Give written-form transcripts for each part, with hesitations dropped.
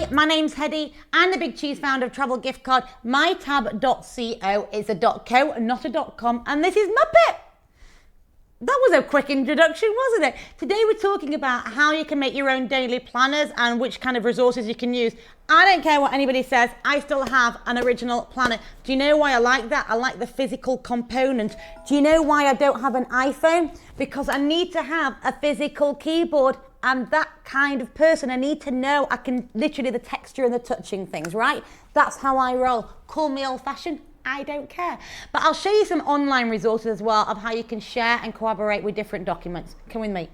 Hi, my name's Hedy. I'm the Big Cheese founder of Travel Gift Card. mytab.co is a .co, not a .com, and this is Muppet. That was a quick introduction, wasn't it? Today we're talking about how you can make your own daily planners and which kind of resources you can use. I don't care what anybody says, I still have an original planner. Do you know why I like that? I like the physical component. Do you know why I don't have an iPhone? Because I need to have a physical keyboard. I'm that kind of person. I need to know I can literally the texture and the touching things, right? That's how I roll. Call me old-fashioned. I don't care. But I'll show you some online resources as well of how you can share and collaborate with different documents. Come with me.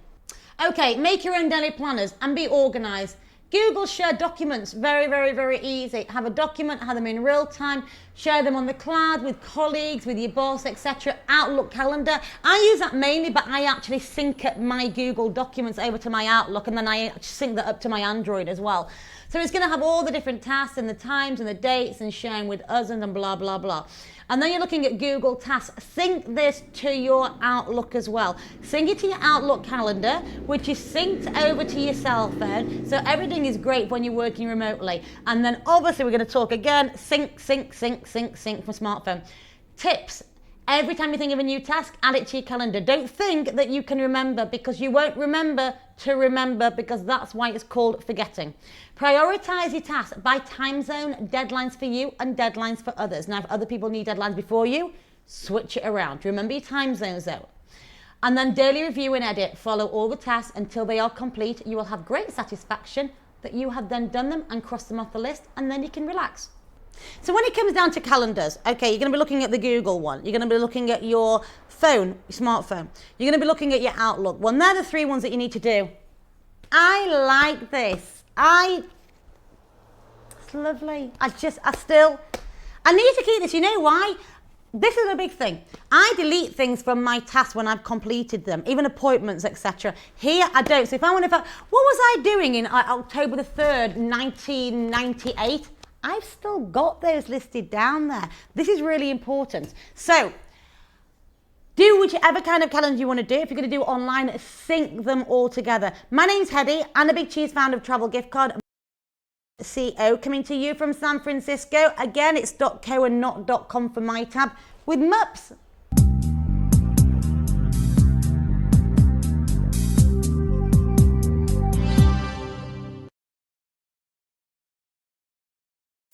Okay, make your own daily planners and be organized. Google share documents, very, very, very easy. Have a document, have them in real time, share them on the cloud with colleagues, with your boss, etc. Outlook calendar. I use that mainly, but I actually sync up my Google documents over to my Outlook, and then I sync that up to my Android as well. So it's going to have all the different tasks and the times and the dates and sharing with us and blah, blah, blah. And then you're looking at Google Tasks. Sync this to your Outlook as well. Sync it to your Outlook calendar, which is synced over to your cell phone. So everything is great when you're working remotely. And then obviously we're going to talk again, sync for smartphone. Tips. Every time you think of a new task, add it to your calendar. Don't think that you can remember, because you won't remember to remember, because that's why it's called forgetting. Prioritize your tasks by time zone, deadlines for you and deadlines for others. Now, if other people need deadlines before you, switch it around. Remember your time zones though. And then daily review and edit. Follow all the tasks until they are complete. You will have great satisfaction that you have then done them and crossed them off the list, and then you can relax. So when it comes down to calendars, okay, you're going to be looking at the Google one. You're going to be looking at your phone, your smartphone. You're going to be looking at your Outlook. Well, they're the three ones that you need to do. I like this. It's lovely. I need to keep this. You know why? This is a big thing. I delete things from my tasks when I've completed them, even appointments, etc. Here, I don't. So if I want to, what was I doing in October the 3rd, 1998? I've still got those listed down there. This is really important. So do whichever kind of calendar you want to do. If you're going to do it online, sync them all together. My name's Hedy. I'm the Big Cheese founder of Travel Gift Card. CEO coming to you from San Francisco. Again, it's .co and not .com for MyTab with MUPS.